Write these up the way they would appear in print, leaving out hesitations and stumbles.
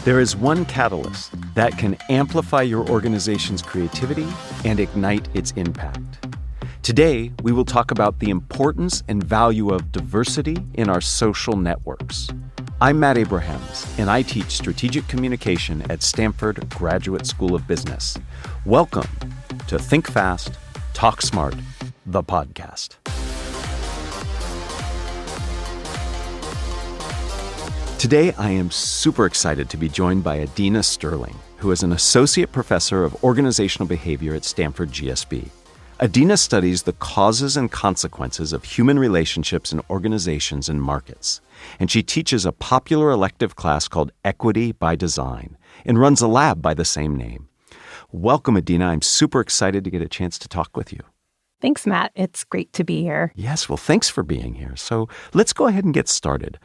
There is one catalyst that can amplify your organization's creativity and ignite its impact. Today, we will talk about the importance and value of diversity in our social networks. I'm Matt Abrahams, and I teach strategic communication at Stanford Graduate School of Business. Welcome to Think Fast, Talk Smart, the podcast. Today, I am super excited to be joined by Adina Sterling, who is an associate professor of organizational behavior at Stanford GSB. Adina studies the causes and consequences of human relationships in organizations and markets, and she teaches a popular elective class called Equity by Design and runs a lab by the same name. Welcome, Adina. I'm super excited to get a chance to talk with you. Thanks, Matt. It's great to be here. Yes, well, thanks for being here. So let's go ahead and get started.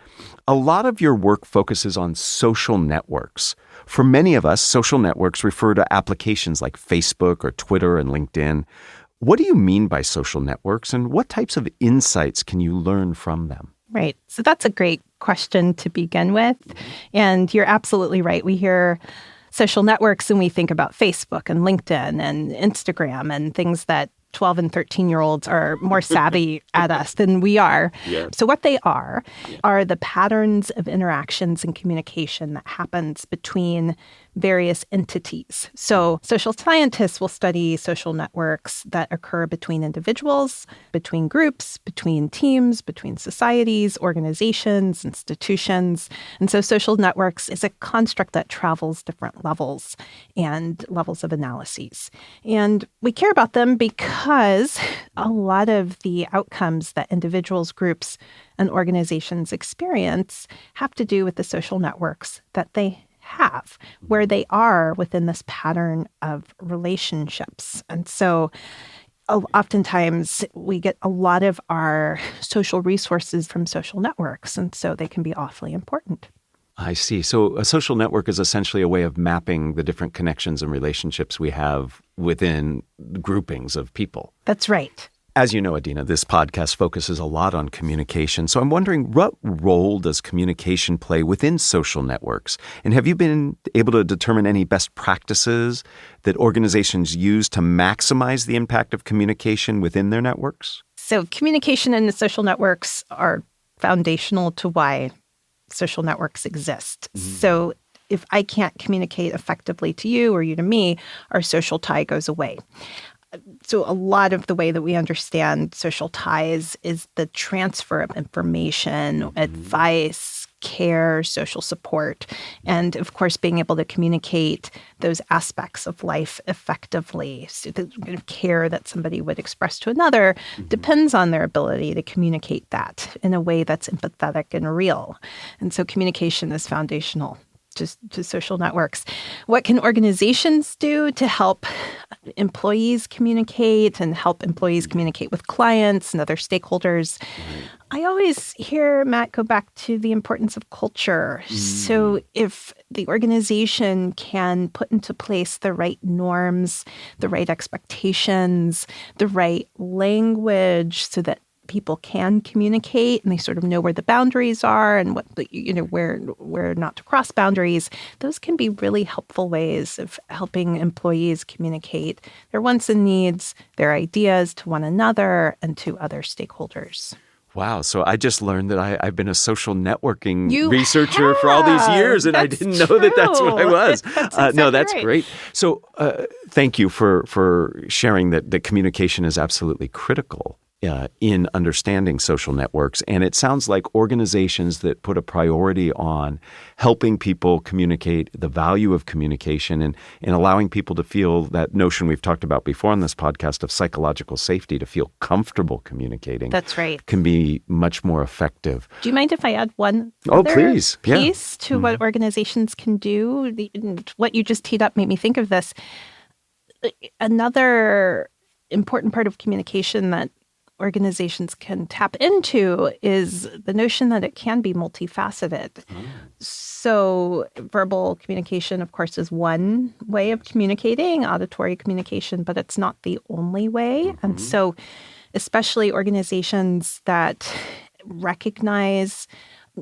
A lot of your work focuses on social networks. For many of us, social networks refer to applications like Facebook or Twitter and LinkedIn. What do you mean by social networks, and what types of insights can you learn from them? Right. So that's a great question to begin with. And you're absolutely right. We hear social networks and we think about Facebook and LinkedIn and Instagram and things that 12 and 13-year-olds are more savvy at us than we are. Yeah. So what they are the patterns of interactions and communication that happens between various entities. So social scientists will study social networks that occur between individuals, between groups, between teams, between societies, organizations, institutions. And so social networks is a construct that travels different levels and levels of analyses. And we care about them because a lot of the outcomes that individuals, groups, and organizations experience have to do with the social networks that they have, where they are within this pattern of relationships. And so oftentimes we get a lot of our social resources from social networks, and so they can be awfully important. I see. So a social network is essentially a way of mapping the different connections and relationships we have within groupings of people. That's right. As you know, Adina, this podcast focuses a lot on communication. So I'm wondering, what role does communication play within social networks? And have you been able to determine any best practices that organizations use to maximize the impact of communication within their networks? So communication in the social networks are foundational to why social networks exist. So if I can't communicate effectively to you or you to me, our social tie goes away. So a lot of the way that we understand social ties is the transfer of information, advice, care, social support, and of course, being able to communicate those aspects of life effectively. So the kind of care that somebody would express to another depends on their ability to communicate that in a way that's empathetic and real. And so communication is foundational to social networks. What can organizations do to help employees communicate and help employees communicate with clients and other stakeholders? I always hear, Matt, go back to the importance of culture. So if the organization can put into place the right norms, the right expectations, the right language so that people can communicate and they sort of know where the boundaries are and what where not to cross boundaries, those can be really helpful ways of helping employees communicate their wants and needs, their ideas to one another and to other stakeholders. Wow. So I just learned that I've been a social networking researcher for all these years, and I didn't know that that's what I was. That's right. Great. So thank you for sharing that communication is absolutely critical in understanding social networks. And it sounds like organizations that put a priority on helping people communicate, the value of communication, and allowing people to feel that notion we've talked about before on this podcast of psychological safety, to feel comfortable communicating. That's right. Can be much more effective. Do you mind if I add one piece to what organizations can do? What you just teed up made me think of this. Another important part of communication that organizations can tap into is the notion that it can be multifaceted. So verbal communication, of course, is one way of communicating, auditory communication, but it's not the only way. And so especially organizations that recognize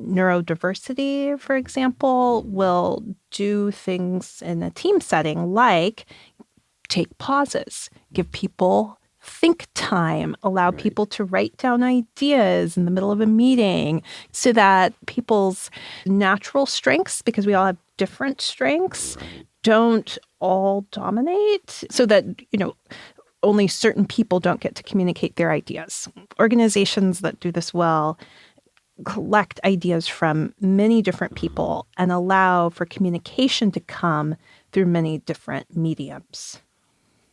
neurodiversity, for example, will do things in a team setting like take pauses, give people think time, allow people to write down ideas in the middle of a meeting so that people's natural strengths, because we all have different strengths, don't all dominate so that, only certain people don't get to communicate their ideas. Organizations that do this well collect ideas from many different people and allow for communication to come through many different mediums.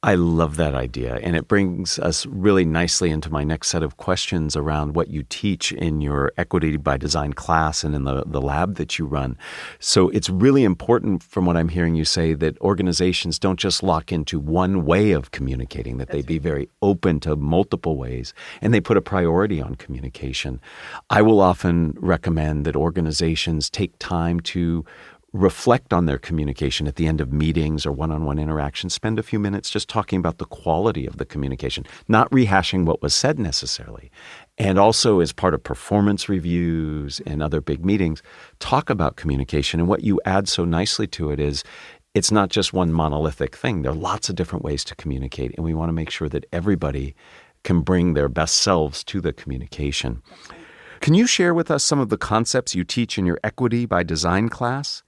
I love that idea. And it brings us really nicely into my next set of questions around what you teach in your Equity by Design class and in the lab that you run. So it's really important, from what I'm hearing you say, that organizations don't just lock into one way of communicating, that they be very open to multiple ways, and they put a priority on communication. I will often recommend that organizations take time to reflect on their communication at the end of meetings or one-on-one interactions. Spend a few minutes just talking about the quality of the communication, not rehashing what was said necessarily. And also, as part of performance reviews and other big meetings, talk about communication. And what you add so nicely to it is it's not just one monolithic thing. There are lots of different ways to communicate, and we want to make sure that everybody can bring their best selves to the communication. Can you share with us some of the concepts you teach in your Equity by Design class,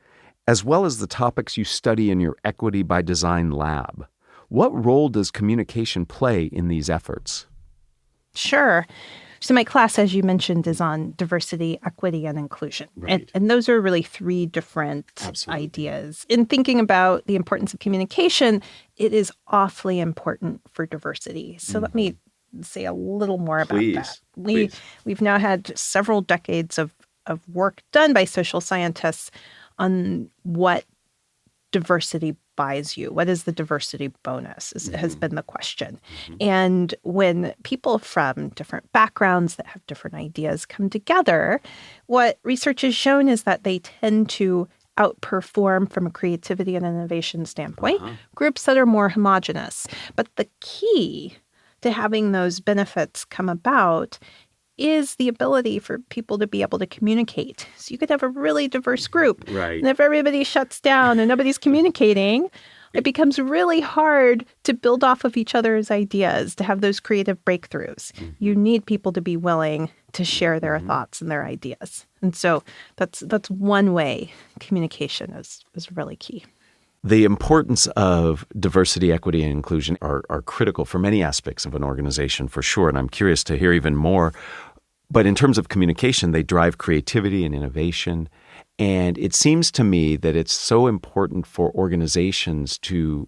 as well as the topics you study in your Equity by Design lab? What role does communication play in these efforts? Sure. So my class, as you mentioned, is on diversity, equity, and inclusion. Right. And those are really three different ideas. In thinking about the importance of communication, it is awfully important for diversity. So let me say a little more about that. We've now had several decades of work done by social scientists on what diversity buys you. What is the diversity bonus has been the question. And when people from different backgrounds that have different ideas come together, what research has shown is that they tend to outperform from a creativity and innovation standpoint groups that are more homogenous. But the key to having those benefits come about is the ability for people to be able to communicate. So you could have a really diverse group. Right. And if everybody shuts down and nobody's communicating, it becomes really hard to build off of each other's ideas, to have those creative breakthroughs. You need people to be willing to share their thoughts and their ideas. And so that's one way communication is really key. The importance of diversity, equity, and inclusion are critical for many aspects of an organization, for sure. And I'm curious to hear even more. But in terms of communication, they drive creativity and innovation. And it seems to me that it's so important for organizations to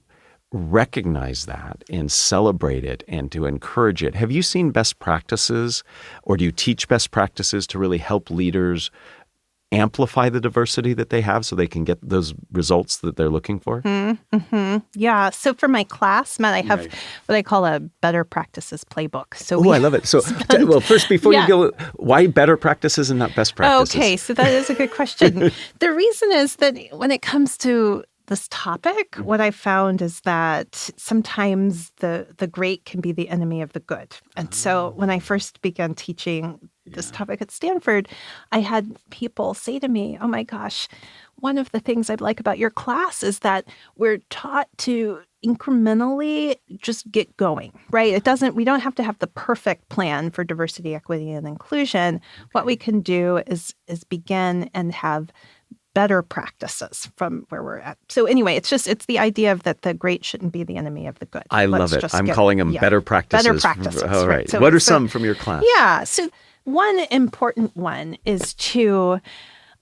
recognize that and celebrate it and to encourage it. Have you seen best practices, or do you teach best practices to really help leaders amplify the diversity that they have so they can get those results that they're looking for? Yeah. So for my class, Matt, I have what I call a better practices playbook. So I love it. So, well, first, before you go, why better practices and not best practices? Okay. So that is a good question. The reason is that when it comes to this topic, what I found is that sometimes the great can be the enemy of the good. And so when I first began teaching this topic at Stanford, I had people say to me, oh my gosh, one of the things I like about your class is that we're taught to incrementally just get going, right? We don't have to have the perfect plan for diversity, equity, and inclusion. What we can do is begin and have better practices from where we're at. So anyway, it's the idea of that the great shouldn't be the enemy of the good. I love it. I'm calling them better practices. Better practices. All right. So, what are some from your class? Yeah. So one important one is to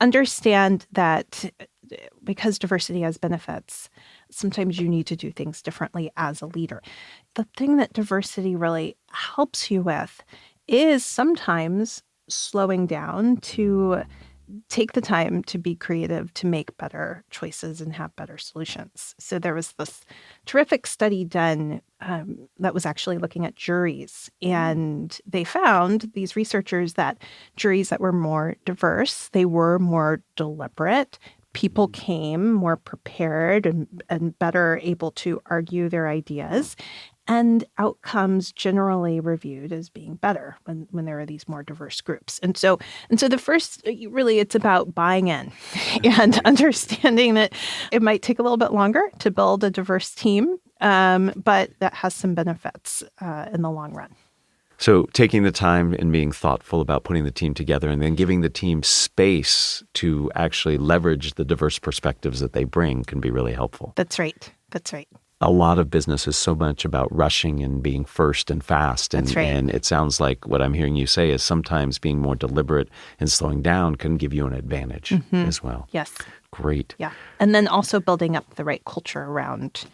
understand that because diversity has benefits, sometimes you need to do things differently as a leader. The thing that diversity really helps you with is sometimes slowing down to take the time to be creative, to make better choices and have better solutions. So there was this terrific study done that was actually looking at juries. And they found, these researchers, that juries that were more diverse, they were more deliberate. People came more prepared and better able to argue their ideas. and outcomes generally reviewed as being better when there are these more diverse groups. And so the first, really, it's about buying in and understanding that it might take a little bit longer to build a diverse team, but that has some benefits in the long run. So taking the time and being thoughtful about putting the team together and then giving the team space to actually leverage the diverse perspectives that they bring can be really helpful. That's right. That's right. A lot of business is so much about rushing and being first and fast. And, That's right. And it sounds like what I'm hearing you say is sometimes being more deliberate and slowing down can give you an advantage as well. Yes. Great. Yeah. And then also building up the right culture around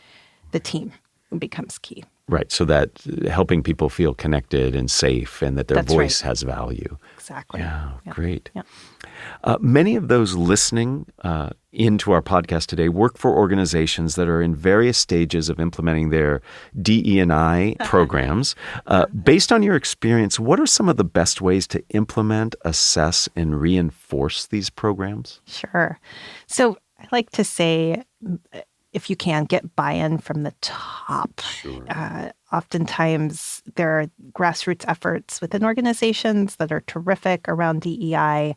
the team becomes key. Right. So that helping people feel connected and safe and that their That's voice right. has value. Exactly. Yeah, great. Yeah. Many of those listening into our podcast today work for organizations that are in various stages of implementing their DE&I programs. Based on your experience, what are some of the best ways to implement, assess, and reinforce these programs? Sure. So I like to say, if you can, get buy-in from the top. Sure. Oftentimes, there are grassroots efforts within organizations that are terrific around DEI,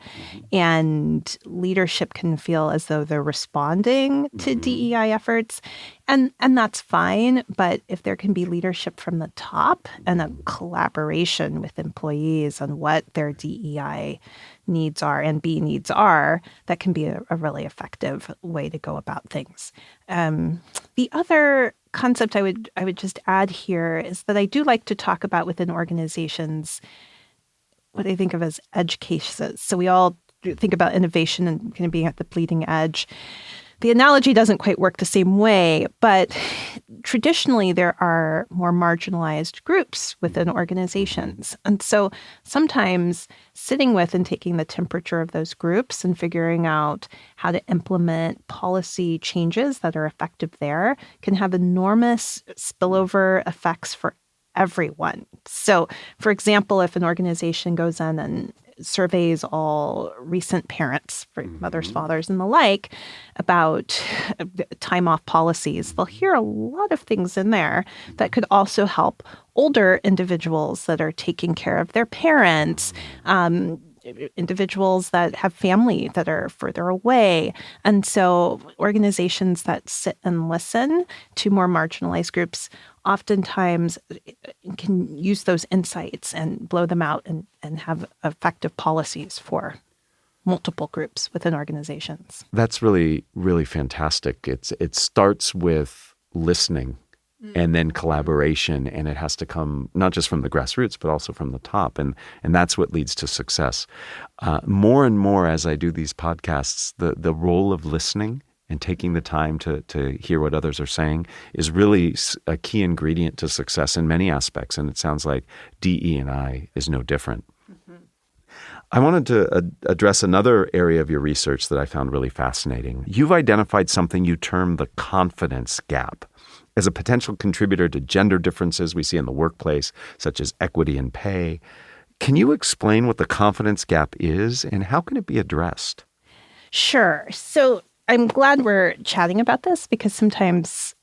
and leadership can feel as though they're responding to DEI efforts, and that's fine. But if there can be leadership from the top and a collaboration with employees on what their DEI needs are and B needs are, that can be a really effective way to go about things. The other concept I would just add here is that I do like to talk about within organizations what I think of as edge cases. So we all think about innovation and kind of being at the bleeding edge. The analogy doesn't quite work the same way, but traditionally there are more marginalized groups within organizations. And so sometimes sitting with and taking the temperature of those groups and figuring out how to implement policy changes that are effective there can have enormous spillover effects for everyone. So, for example, if an organization goes in and surveys all recent parents, mothers, fathers, and the like, about time off policies, they'll hear a lot of things in there that could also help older individuals that are taking care of their parents, individuals that have family that are further away. And so organizations that sit and listen to more marginalized groups oftentimes can use those insights and blow them out and have effective policies for multiple groups within organizations. That's really, really fantastic. It starts with listening and then collaboration, and it has to come not just from the grassroots, but also from the top. And that's what leads to success. More and more as I do these podcasts, the role of listening and taking the time to hear what others are saying is really a key ingredient to success in many aspects. And it sounds like DE&I is no different. I wanted to address another area of your research that I found really fascinating. You've identified something you term the confidence gap as a potential contributor to gender differences we see in the workplace, such as equity in pay. Can you explain what the confidence gap is and how can it be addressed? Sure. So I'm glad we're chatting about this because sometimes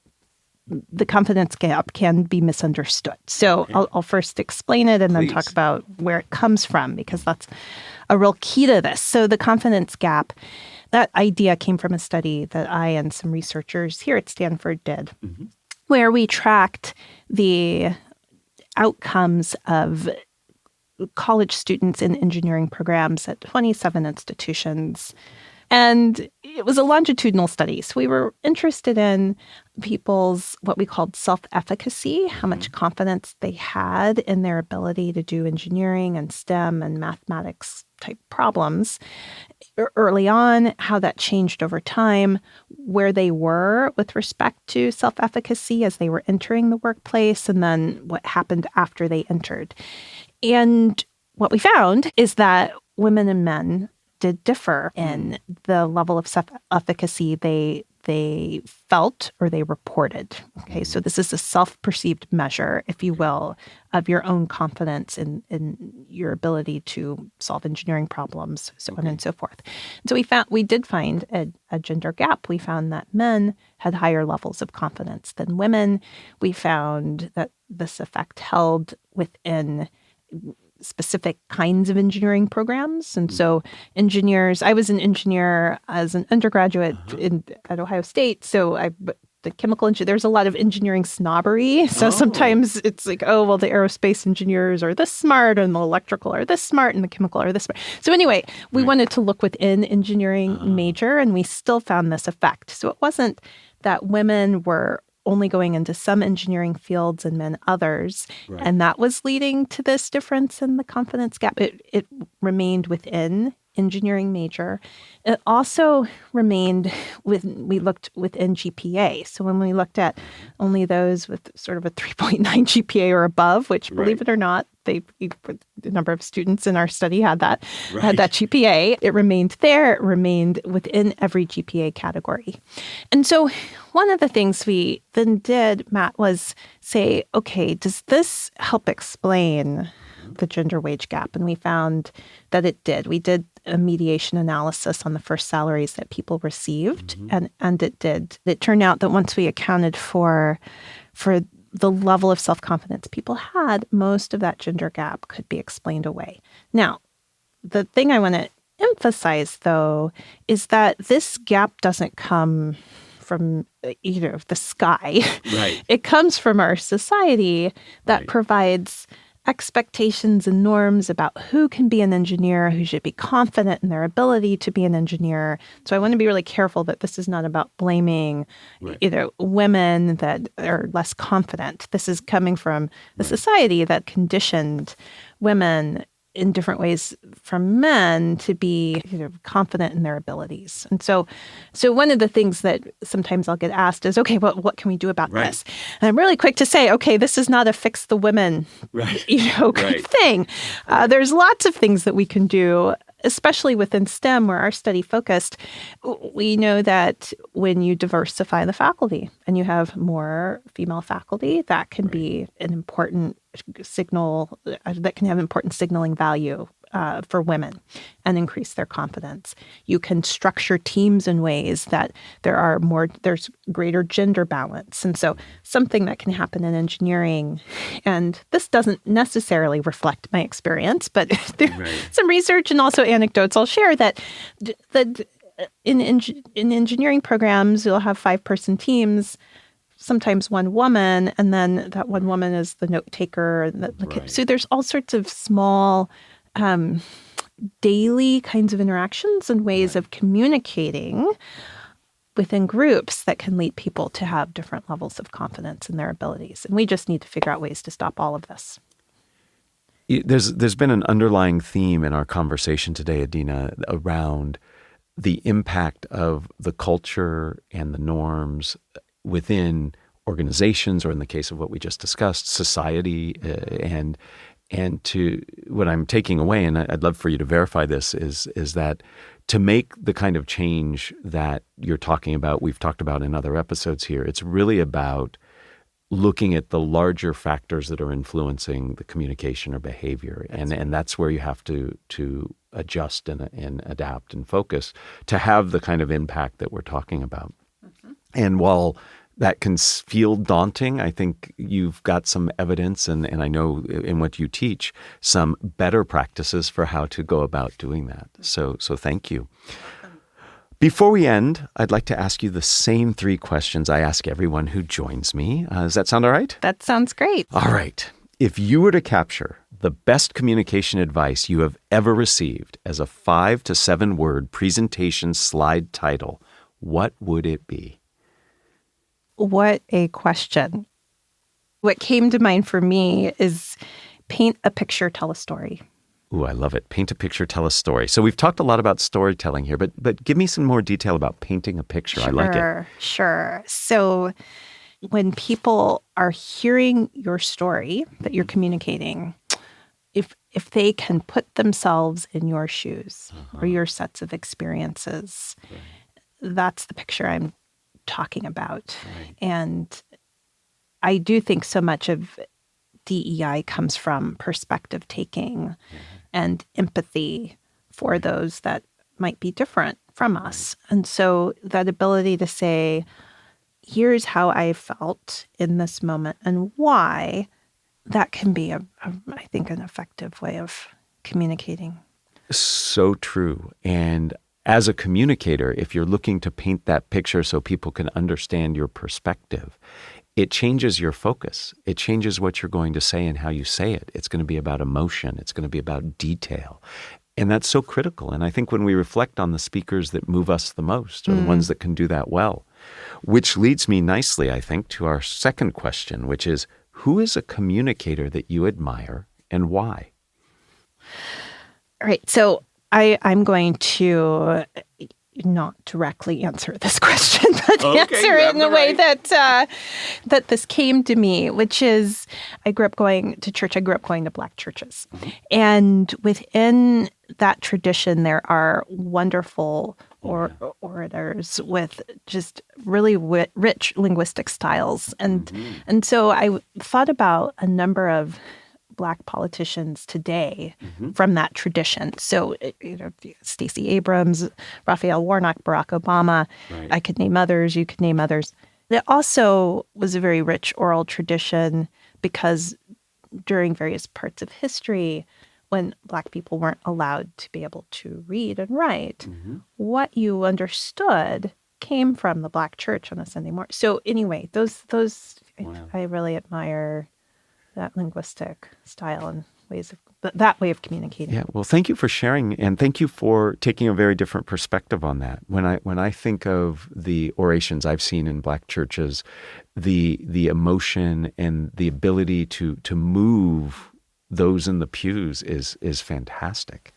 the confidence gap can be misunderstood. So I'll first explain it and then talk about where it comes from, because that's a real key to this. So the confidence gap, that idea came from a study that I and some researchers here at Stanford did, where we tracked the outcomes of college students in engineering programs at 27 institutions. And it was a longitudinal study. So we were interested in people's what we called self-efficacy, how much confidence they had in their ability to do engineering and STEM and mathematics type problems early on, how that changed over time, where they were with respect to self-efficacy as they were entering the workplace, and then what happened after they entered. And what we found is that women and men did differ in the level of self-efficacy they felt or they reported. Okay, so this is a self-perceived measure, if you will, of your own confidence in your ability to solve engineering problems, so on and so forth. So we did find a gender gap. We found that men had higher levels of confidence than women. We found that this effect held within specific kinds of engineering programs. And so engineers, I was an engineer as an undergraduate at Ohio State. So the chemical engineer, there's a lot of engineering snobbery. So sometimes it's like, oh, well, the aerospace engineers are this smart and the electrical are this smart and the chemical are this smart. So anyway, we wanted to look within engineering major, and we still found this effect. So it wasn't that women were only going into some engineering fields and men others. Right. And that was leading to this difference in the confidence gap. It remained within engineering major. It also remained we looked within GPA. So when we looked at only those with sort of a 3.9 GPA or above, which believe it or not, the number of students in our study had that GPA. It remained there. It remained within every GPA category. And so one of the things we then did, Matt, was say, okay, does this help explain the gender wage gap? And we found that it did. We did a mediation analysis on the first salaries that people received, and it did. It turned out that once we accounted for the level of self-confidence people had, most of that gender gap could be explained away. Now, the thing I want to emphasize, though, is that this gap doesn't come from the sky. Right. It comes from our society that provides expectations and norms about who can be an engineer, who should be confident in their ability to be an engineer. So I want to be really careful that this is not about blaming women that are less confident. This is coming from the society that conditioned women in different ways from men to be confident in their abilities. And so one of the things that sometimes I'll get asked is, okay, well, what can we do about this? And I'm really quick to say, okay, this is not a fix the women thing. There's lots of things that we can do, especially within STEM, where our study focused. We know that when you diversify the faculty and you have more female faculty, that can be an important signal, that can have important signaling value for women and increase their confidence. You can structure teams in ways that there's greater gender balance. And so something that can happen in engineering, and this doesn't necessarily reflect my experience, but there's some research and also anecdotes I'll share that in engineering programs, you'll have 5-person teams, sometimes one woman, and then that one woman is the note taker. So there's all sorts of small daily kinds of interactions and ways of communicating within groups that can lead people to have different levels of confidence in their abilities. And we just need to figure out ways to stop all of this. There's been an underlying theme in our conversation today, Adina, around the impact of the culture and the norms within organizations, or in the case of what we just discussed, society, and to what I'm taking away, and I'd love for you to verify this, is that to make the kind of change that you're talking about, we've talked about in other episodes here, it's really about looking at the larger factors that are influencing the communication or behavior, and that's where you have to adjust and adapt and focus to have the kind of impact that we're talking about. And while that can feel daunting, I think you've got some evidence, and I know in what you teach, some better practices for how to go about doing that. So thank you. Before we end, I'd like to ask you the same 3 questions I ask everyone who joins me. Does that sound all right? That sounds great. All right. If you were to capture the best communication advice you have ever received as a 5 to 7 word presentation slide title, what would it be? What a question. What came to mind for me is paint a picture, tell a story. Ooh, I love it. Paint a picture, tell a story. So we've talked a lot about storytelling here, but give me some more detail about painting a picture. I like it. Sure. So when people are hearing your story that you're communicating, if they can put themselves in your shoes or your sets of experiences, that's the picture I'm talking about. And I do think so much of DEI comes from perspective taking and empathy for those that might be different from us. And so that ability to say, here's how I felt in this moment and why, that can be, I think, an effective way of communicating. So true. And as a communicator, if you're looking to paint that picture so people can understand your perspective, it changes your focus. It changes what you're going to say and how you say it. It's going to be about emotion. It's going to be about detail. And that's so critical. And I think when we reflect on the speakers that move us the most, or the ones that can do that well, which leads me nicely, I think, to our second question, which is, who is a communicator that you admire and why? All right. So I'm going to not directly answer this question, but answer it in the way that this came to me, which is I grew up going to church. I grew up going to Black churches. Mm-hmm. And within that tradition, there are wonderful orators with just really rich linguistic styles. And so I thought about a number of Black politicians today from that tradition. So, Stacey Abrams, Raphael Warnock, Barack Obama. Right. I could name others. You could name others. It also was a very rich oral tradition because during various parts of history, when Black people weren't allowed to be able to read and write, what you understood came from the Black church on a Sunday morning. So anyway, those I really admire that linguistic style and that way of communicating. Yeah, well, thank you for sharing, and thank you for taking a very different perspective on that. When I think of the orations I've seen in Black churches, the emotion and the ability to move those in the pews is fantastic.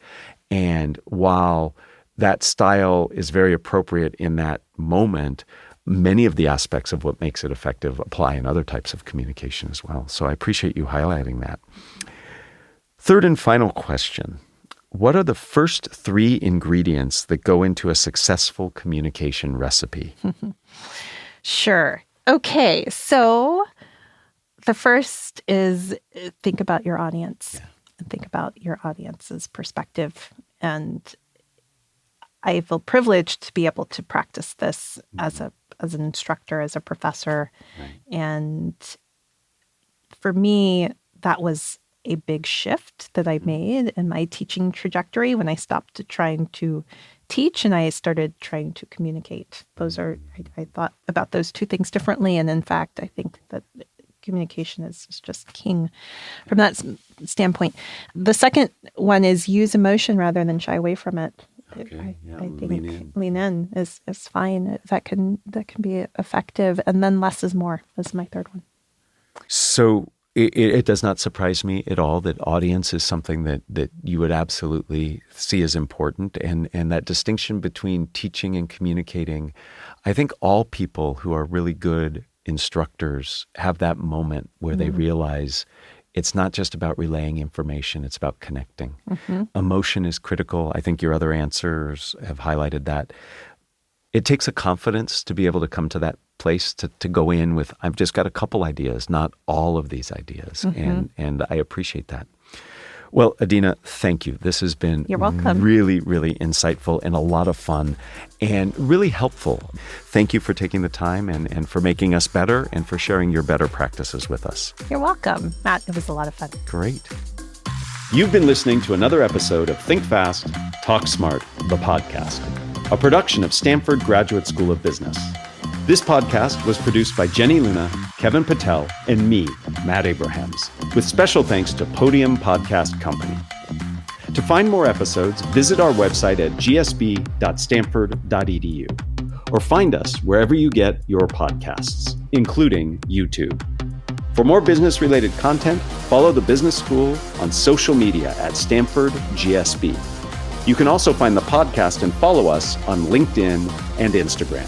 And while that style is very appropriate in that moment, many of the aspects of what makes it effective apply in other types of communication as well. So I appreciate you highlighting that. Third and final question. What are the first 3 ingredients that go into a successful communication recipe? Sure. Okay. So the first is think about your audience. And think about your audience's perspective. And I feel privileged to be able to practice this as an instructor, as a professor. Right. And for me, that was a big shift that I made in my teaching trajectory when I stopped trying to teach and I started trying to communicate. I thought about those 2 things differently. And in fact, I think that communication is just king from that standpoint. The second one is use emotion rather than shy away from it. Okay. I think lean in is fine. That can be effective. And then less is more is my third one. So it does not surprise me at all that audience is something that you would absolutely see as important. And that distinction between teaching and communicating, I think all people who are really good instructors have that moment where they realize it's not just about relaying information, it's about connecting. Emotion is critical. I think your other answers have highlighted that. It takes a confidence to be able to come to that place to go in with, I've just got a couple ideas, not all of these ideas. And I appreciate that. Well, Adina, thank you. This has been You're welcome. Really, really insightful and a lot of fun and really helpful. Thank you for taking the time and for making us better and for sharing your better practices with us. You're welcome, Matt. It was a lot of fun. Great. You've been listening to another episode of Think Fast, Talk Smart, the podcast, a production of Stanford Graduate School of Business. This podcast was produced by Jenny Luna, Kevin Patel, and me, Matt Abrahams, with special thanks to Podium Podcast Company. To find more episodes, visit our website at gsb.stanford.edu or find us wherever you get your podcasts, including YouTube. For more business-related content, follow the business school on social media at Stanford GSB. You can also find the podcast and follow us on LinkedIn and Instagram.